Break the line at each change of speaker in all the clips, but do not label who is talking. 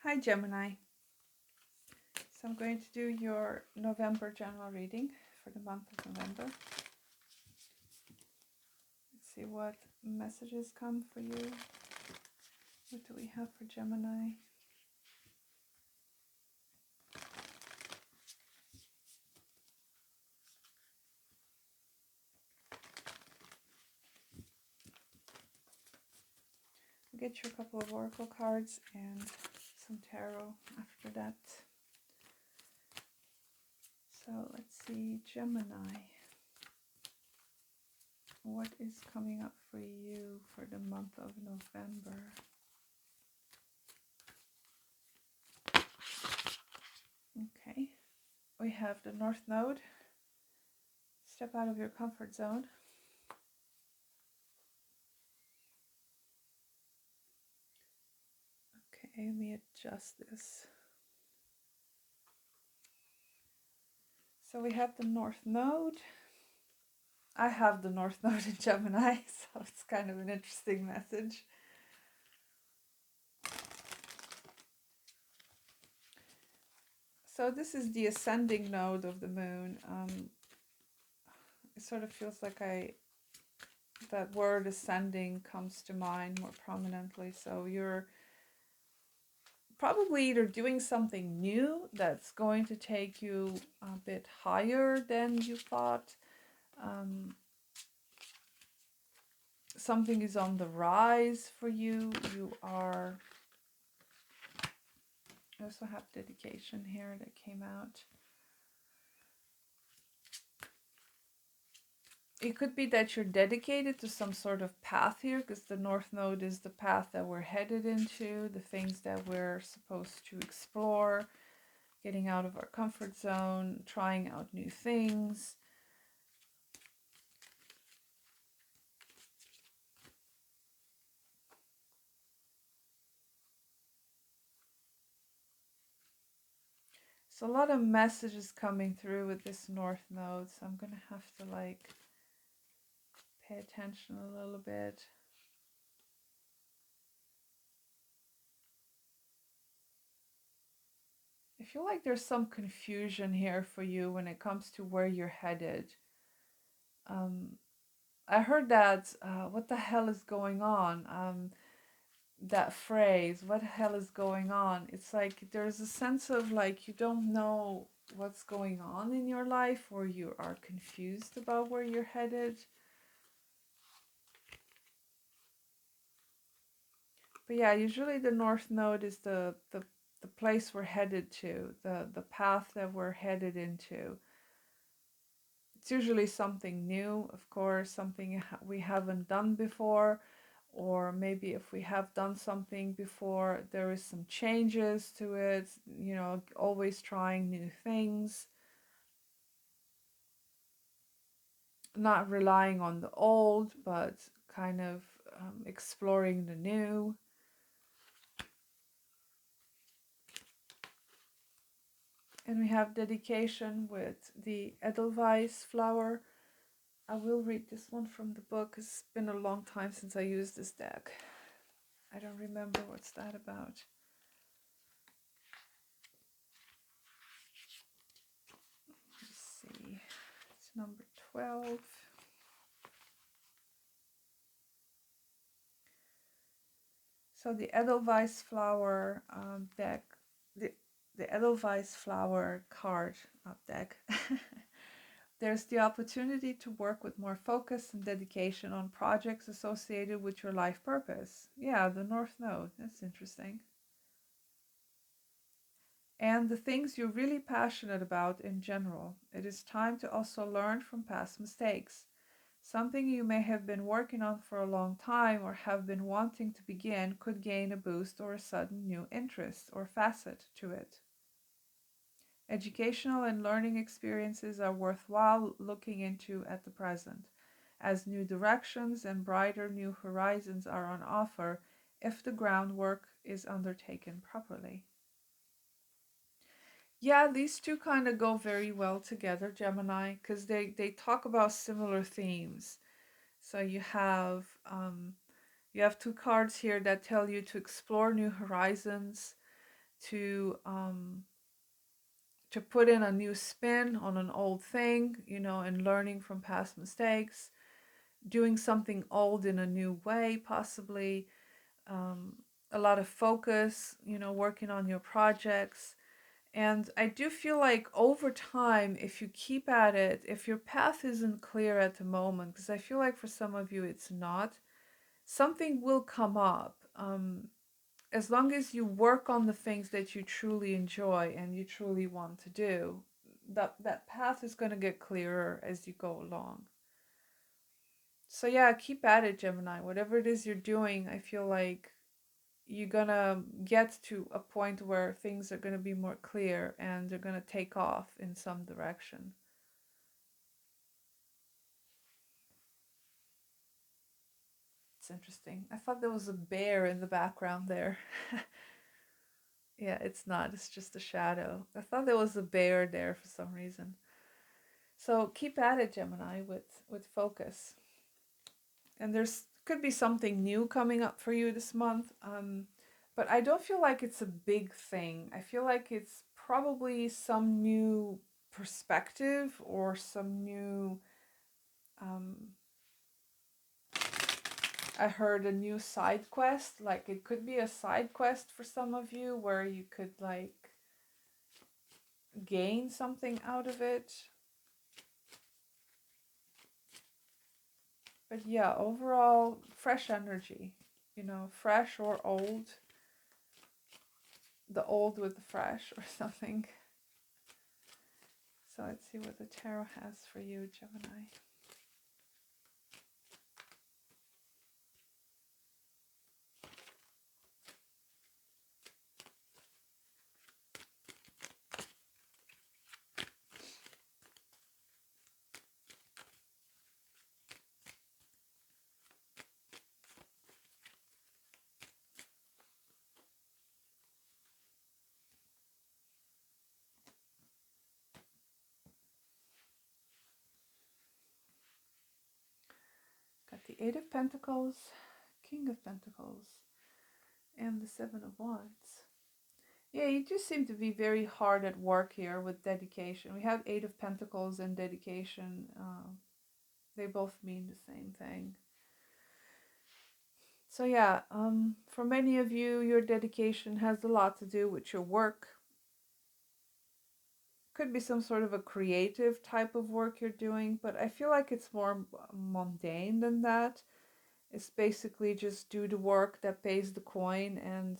Hi Gemini. So I'm going to do your November general reading for the month of November. Let's see what messages come for you. What do we have for Gemini? I'll get you a couple of oracle cards and some tarot after that. So let's see, Gemini. What is coming up for you for the month of November? Okay, we have the North Node. Step out of your comfort zone. Okay, let me adjust this. So we have the North Node. I have the North Node in Gemini, so it's kind of an interesting message. So this is the ascending node of the moon. It sort of feels like that word ascending comes to mind more prominently. So you're probably either doing something new that's going to take you a bit higher than you thought. Something is on the rise for you. You are... I also have dedication here that came out. It could be that you're dedicated to some sort of path here, because the North Node is the path that we're headed into, the things that we're supposed to explore, getting out of our comfort zone, trying out new things. So a lot of messages coming through with this North Node, so I'm going to have to like pay attention a little bit. I feel like there's some confusion here for you when it comes to where you're headed. I heard that, what the hell is going on? That phrase, what the hell is going on? It's like there's a sense of like you don't know what's going on in your life, or you are confused about where you're headed. But yeah, usually the North Node is the place we're headed to, the path that we're headed into. It's usually something new, of course, something we haven't done before, or maybe if we have done something before, there is some changes to it, you know, always trying new things, not relying on the old, but kind of exploring the new. And we have dedication with the Edelweiss flower. I will read this one from the book. It's been a long time since I used this deck. I don't remember what's that about. Let's see. It's number 12. So the Edelweiss flower deck, the Edelweiss flower card deck. There's the opportunity to work with more focus and dedication on projects associated with your life purpose. Yeah, the North Node. That's interesting. And the things you're really passionate about in general. It is time to also learn from past mistakes. Something you may have been working on for a long time or have been wanting to begin could gain a boost or a sudden new interest or facet to it. Educational and learning experiences are worthwhile looking into at the present, as new directions and brighter new horizons are on offer if the groundwork is undertaken properly. Yeah, these two kind of go very well together, Gemini, because they talk about similar themes. So you have two cards here that tell you to explore new horizons, to um, to put in a new spin on an old thing, and learning from past mistakes, doing something old in a new way, possibly. Um, a lot of focus, working on your projects. And I do feel like over time, if you keep at it, if your path isn't clear at the moment, because I feel like for some of you it's not, something will come up. As long as you work on the things that you truly enjoy and you truly want to do, that path is going to get clearer as you go along. So yeah, keep at it, Gemini. Whatever it is you're doing, I feel like you're gonna get to a point where things are gonna be more clear and they're gonna take off in some direction. It's interesting. I thought there was a bear in the background there. Yeah, it's not. It's just a shadow. I thought there was a bear there for some reason. So keep at it, Gemini, with focus. And there's could be something new coming up for you this month. But I don't feel like it's a big thing. I feel like it's probably some new perspective or some new. Um, I heard a new side quest. Like it could be a side quest for some of you where you could like gain something out of it. But yeah, overall, fresh energy. Fresh or old. The old with the fresh or something. So let's see what the tarot has for you, Gemini. Got the Eight of Pentacles, King of Pentacles, and the Seven of Wands. Yeah, you do seem to be very hard at work here with dedication. We have Eight of Pentacles and dedication. They both mean the same thing. So yeah, for many of you, your dedication has a lot to do with your work. Could be some sort of a creative type of work you're doing, but I feel like it's more mundane than that. It's basically just do the work that pays the coin and,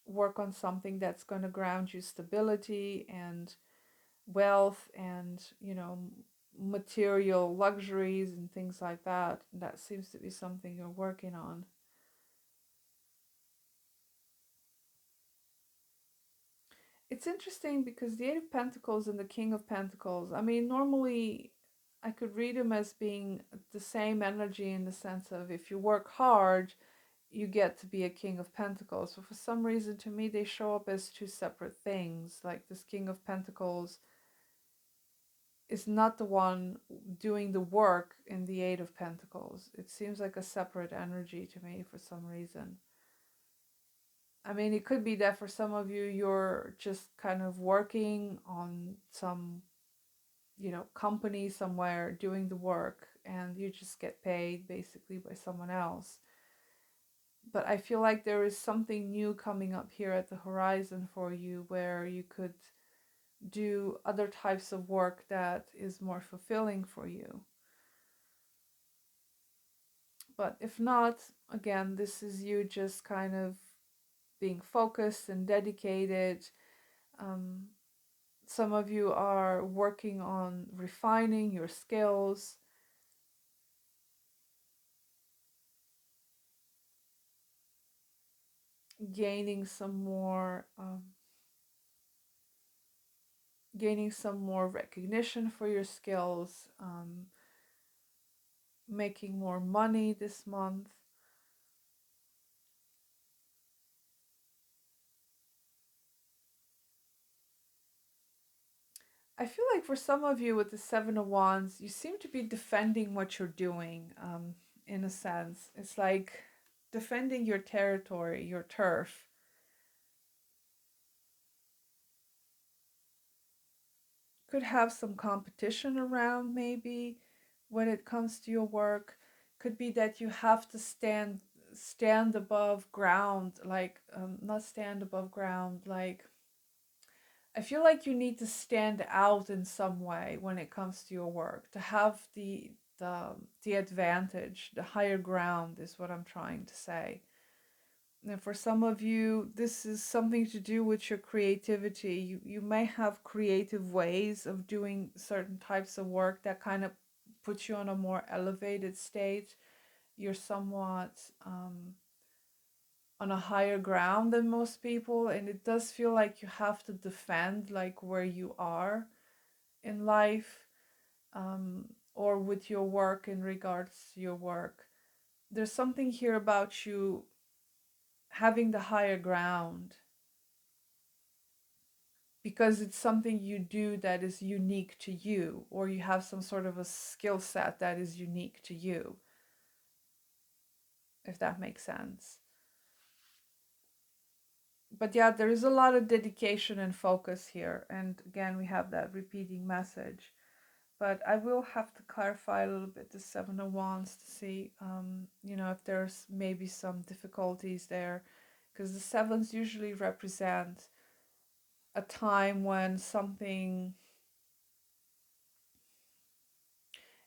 work on something that's going to ground you stability and wealth and, material luxuries and things like that. That seems to be something you're working on. It's interesting because the Eight of Pentacles and the King of Pentacles, I mean, normally I could read them as being the same energy in the sense of if you work hard, you get to be a King of Pentacles. But for some reason, to me, they show up as two separate things. Like this King of Pentacles is not the one doing the work in the Eight of Pentacles. It seems like a separate energy to me for some reason. I mean, it could be that for some of you, you're just kind of working on some, company somewhere doing the work and you just get paid basically by someone else. But I feel like there is something new coming up here at the horizon for you where you could do other types of work that is more fulfilling for you. But if not, again, this is you just kind of being focused and dedicated. Um, some of you are working on refining your skills, gaining some more recognition for your skills, making more money this month. I feel like for some of you with the Seven of Wands, you seem to be defending what you're doing, in a sense. It's like defending your territory, your turf. could have some competition around maybe when it comes to your work. Could be that you have to stand above ground, like not stand above ground, like I feel like you need to stand out in some way when it comes to your work to have the advantage, the higher ground is what I'm trying to say. And for some of you, this is something to do with your creativity. You may have creative ways of doing certain types of work that kind of puts you on a more elevated state. You're somewhat on a higher ground than most people, and it does feel like you have to defend like where you are in life, or with your work in regards to your work. There's something here about you having the higher ground because it's something you do that is unique to you, or you have some sort of a skill set that is unique to you, if that makes sense. But yeah, there is a lot of dedication and focus here. And again, we have that repeating message. But I will have to clarify a little bit the Seven of Wands to see, if there's maybe some difficulties there. Because the sevens usually represent a time when something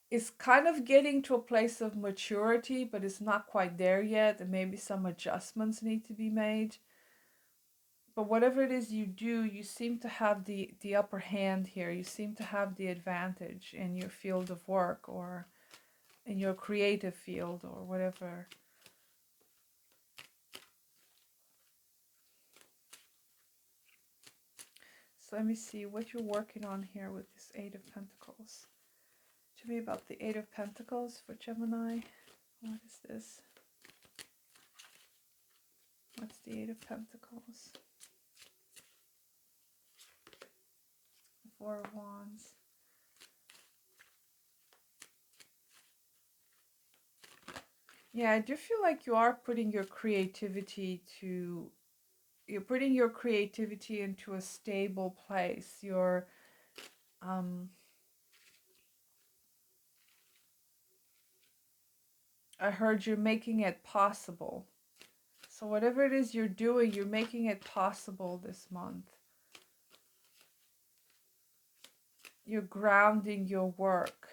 is kind of getting to a place of maturity, but it's not quite there yet, and maybe some adjustments need to be made. But whatever it is you do, you seem to have the upper hand here. You seem to have the advantage in your field of work or in your creative field or whatever. So let me see what you're working on here with this Eight of Pentacles. Tell me about the Eight of Pentacles for Gemini. What is this? What's the Eight of Pentacles? The Four of Wands. Yeah, I do feel like you are putting your creativity to, you're putting your creativity into a stable place. Um, I heard you're making it possible. So whatever it is you're doing, you're making it possible this month. You're grounding your work.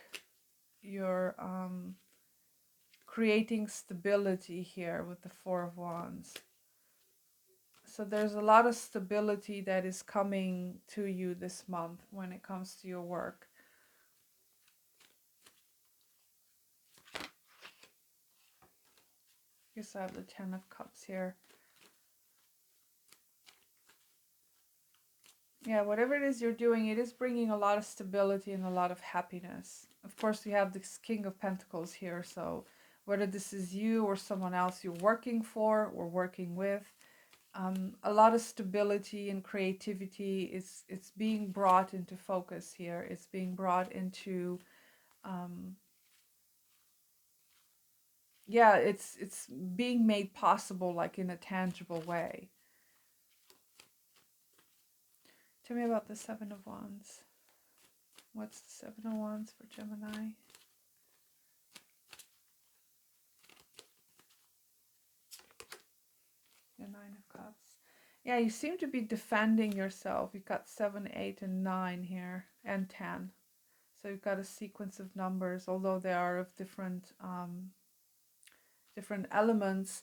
You're creating stability here with the Four of Wands. So there's a lot of stability that is coming to you this month when it comes to your work. Guess I have the Ten of Cups here. Yeah, whatever it is you're doing, it is bringing a lot of stability and a lot of happiness. Of course, we have this King of Pentacles here, so whether this is you or someone else you're working for or working with, a lot of stability and creativity is it's being brought into focus here. It's being brought into, yeah, it's being made possible like in a tangible way. Tell me about the Seven of Wands. What's the Seven of Wands for Gemini? The Nine of Cups. Yeah, you seem to be defending yourself. You've got 7, 8, and 9 here, and 10. So you've got a sequence of numbers, although they are of different elements.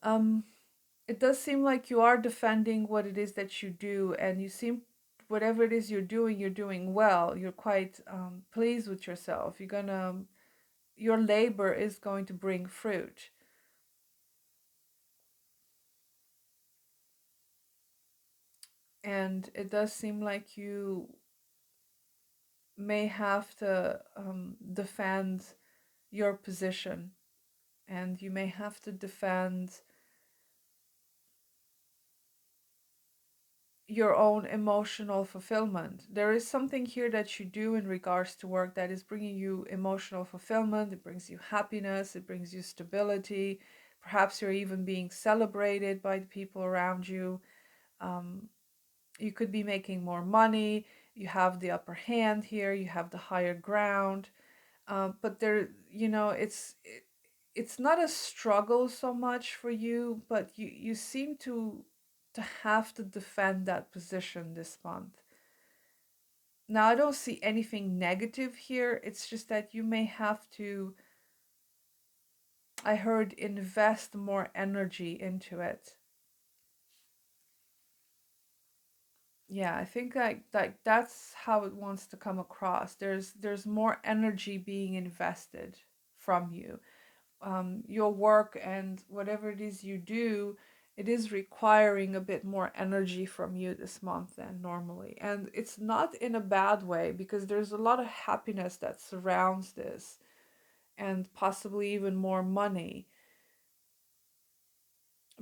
Um, it does seem like you are defending what it is that you do, and you seem, whatever it is you're doing well. You're quite pleased with yourself. Your labor is going to bring fruit. And it does seem like you may have to defend your position, and you may have to defend your own emotional fulfillment. There is something here that you do in regards to work that is bringing you emotional fulfillment. It brings you happiness, it brings you stability. Perhaps you're even being celebrated by the people around you. You could be making more money. You have the upper hand here, you have the higher ground. But there, it's not a struggle so much for you, but you seem to have to defend that position this month. Now, I don't see anything negative here. It's just that you may have to, I heard, invest more energy into it. Yeah, I think like that's how it wants to come across. There's more energy being invested from you. Your work and whatever it is you do, it is requiring a bit more energy from you this month than normally. And it's not in a bad way, because there's a lot of happiness that surrounds this, and possibly even more money.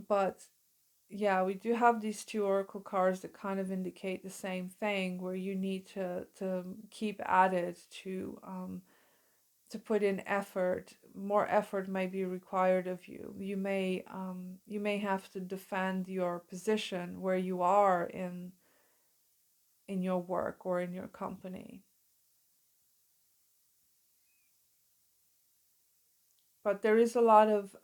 But yeah, we do have these two oracle cards that kind of indicate the same thing, where you need to keep at it, to put in effort. More effort may be required of you. You may have to defend your position where you are in your work or in your company. But there is a lot of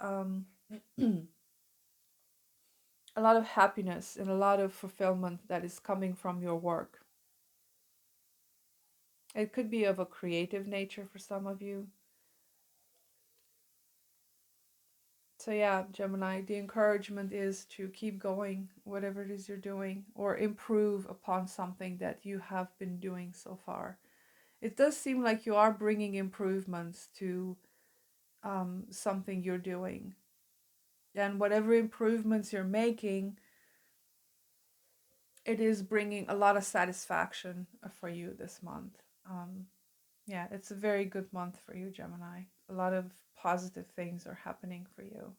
a lot of happiness and a lot of fulfillment that is coming from your work. It could be of a creative nature for some of you. So yeah, Gemini, the encouragement is to keep going, whatever it is you're doing, or improve upon something that you have been doing so far. It does seem like you are bringing improvements to something you're doing. And whatever improvements you're making, it is bringing a lot of satisfaction for you this month. Yeah, it's a very good month for you, Gemini. A lot of positive things are happening for you.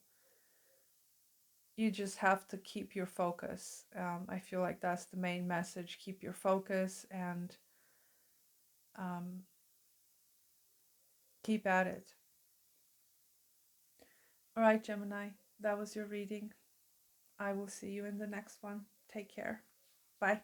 You just have to keep your focus. I feel like that's the main message. Keep your focus and um, keep at it. All right, Gemini, that was your reading. I will see you in the next one. Take care. Bye.